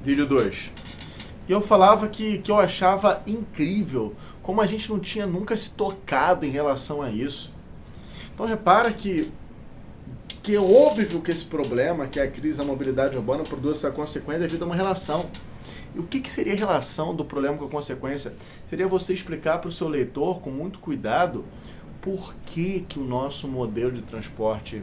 Vídeo 2. E eu falava que eu achava incrível como a gente não tinha nunca se tocado em relação a isso. Então repara que é óbvio que esse problema, que é a crise da mobilidade urbana, produz essa consequência devido a uma relação. E o que seria a relação do problema com a consequência? Seria você explicar para o seu leitor, com muito cuidado, por que o nosso modelo de transporte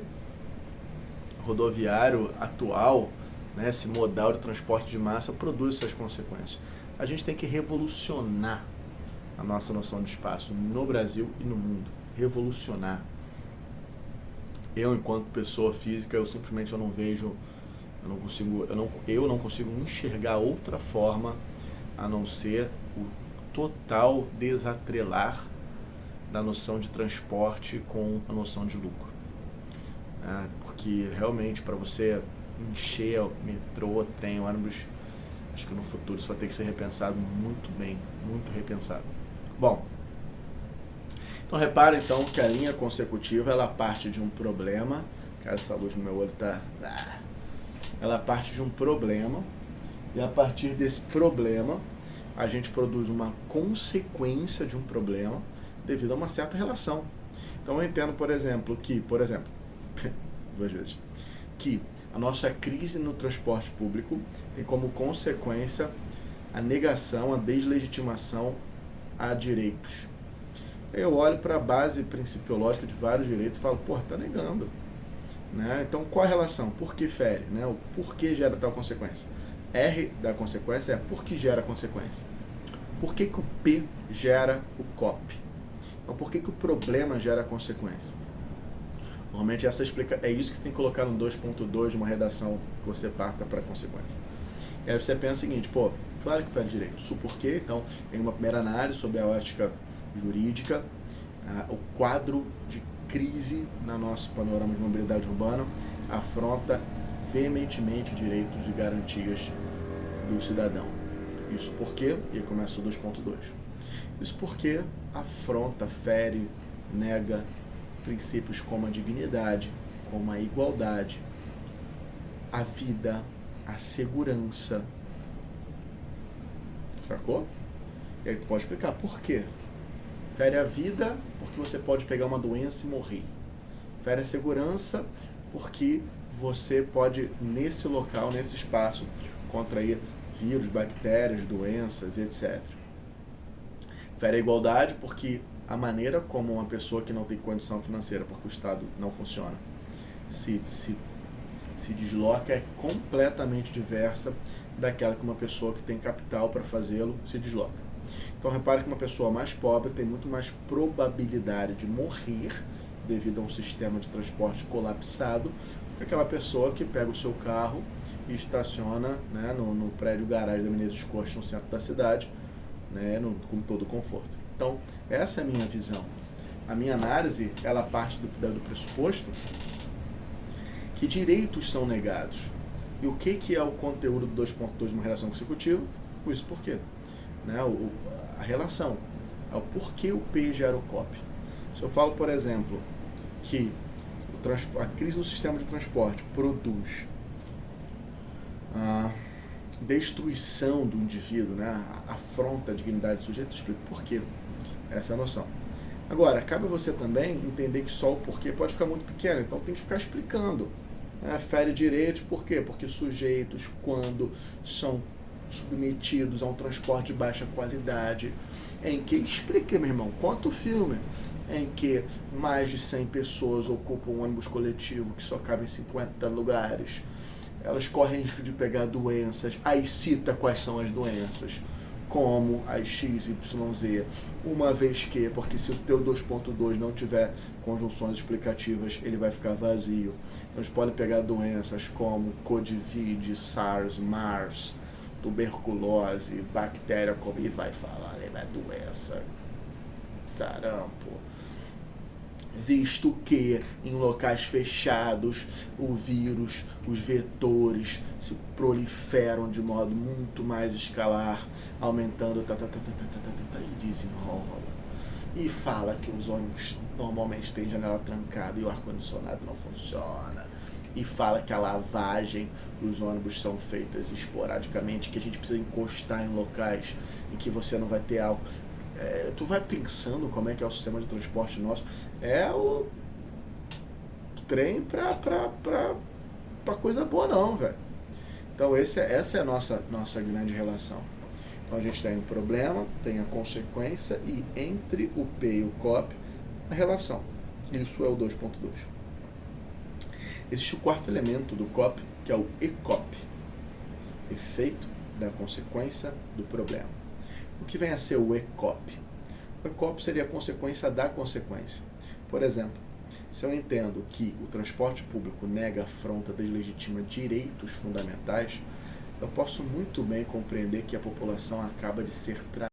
rodoviário atual, né, esse modal de transporte de massa, produz essas consequências. A gente tem que revolucionar a nossa noção de espaço no Brasil e no mundo. Revolucionar. Eu, enquanto pessoa física, eu simplesmente não vejo, eu não consigo enxergar outra forma a não ser o total desatrelar da noção de transporte com a noção de lucro. Porque realmente para você encher o metrô, trem, ônibus, acho que no futuro isso vai ter que ser repensado muito bem, muito repensado. Bom, então repara então que a linha consecutiva ela parte de um problema. Cara, essa luz no meu olho tá... Ela parte de um problema e a partir desse problema a gente produz uma consequência de um problema devido a uma certa relação. Então eu entendo, por exemplo, duas vezes, que a nossa crise no transporte público tem como consequência a negação, a deslegitimação a direitos. Eu olho para a base principiológica de vários direitos e falo, tá negando. Né? Então, qual a relação? Por que fere? Né? O porquê gera tal consequência? R da consequência é por que gera consequência. Por que o P gera o COP? Então, por que o problema gera consequência? Normalmente é isso que você tem que colocar no 2.2 de uma redação que você parta para a consequência. E aí você pensa o seguinte, claro que fere direito. Isso por quê? Então, em uma primeira análise sobre a ótica jurídica, o quadro de crise no nosso panorama de mobilidade urbana afronta veementemente direitos e garantias do cidadão. Isso porque, e aí começa o 2.2, isso porque afronta, fere, nega princípios como a dignidade, como a igualdade, a vida, a segurança. Sacou? E aí tu pode explicar por quê. Fere a vida porque você pode pegar uma doença e morrer. Fere a segurança porque você pode, nesse local, nesse espaço, contrair vírus, bactérias, doenças, etc. Fere a igualdade porque a maneira como uma pessoa que não tem condição financeira, porque o Estado não funciona, se desloca é completamente diversa daquela que uma pessoa que tem capital para fazê-lo se desloca. Então repare que uma pessoa mais pobre tem muito mais probabilidade de morrer devido a um sistema de transporte colapsado que aquela pessoa que pega o seu carro e estaciona, né, no prédio garagem da Menezes Costa, no centro da cidade, né, com todo conforto. Então, essa é a minha visão. A minha análise, ela parte do pressuposto que direitos são negados. E o que é o conteúdo do 2.2 de uma relação consecutiva? Isso por quê? Né, a relação, o porquê o P gera o COP. Se eu falo, por exemplo, que a crise no sistema de transporte produz a destruição do indivíduo, né, afronta a dignidade do sujeito, eu explico por quê. Essa é a noção. Agora, cabe a você também entender que só o porquê pode ficar muito pequeno, então tem que ficar explicando. Fere direitos, por quê? Porque sujeitos, quando são submetidos a um transporte de baixa qualidade, em que, explica, meu irmão, conta o filme, em que mais de 100 pessoas ocupam um ônibus coletivo que só cabe em 50 lugares, elas correm risco de pegar doenças, aí cita quais são as doenças, como as XYZ, uma vez que, porque se o teu 2.2 não tiver conjunções explicativas, ele vai ficar vazio. Então eles podem pegar doenças como Codivide, SARS, MARS, tuberculose, bactéria, como e vai falar, é doença, sarampo, visto que em locais fechados o vírus, os vetores se proliferam de modo muito mais escalar, aumentando e desenrola. E fala que os ônibus normalmente têm janela trancada e o ar-condicionado não funciona. e fala que a lavagem dos ônibus são feitas esporadicamente, que a gente precisa encostar em locais em que você não vai ter álcool. Tu vai pensando como é que é o sistema de transporte nosso. É o trem pra coisa boa não, velho. Então essa é a nossa grande relação. Então a gente tem o problema, tem a consequência e entre o P e o COP, a relação. Isso é o 2.2. Existe o quarto elemento do COP, que é o ECOP, efeito da consequência do problema. O que vem a ser o ECOP? O ECOP seria a consequência da consequência. Por exemplo, se eu entendo que o transporte público nega, afronta, deslegitima direitos fundamentais, eu posso muito bem compreender que a população acaba de ser tratada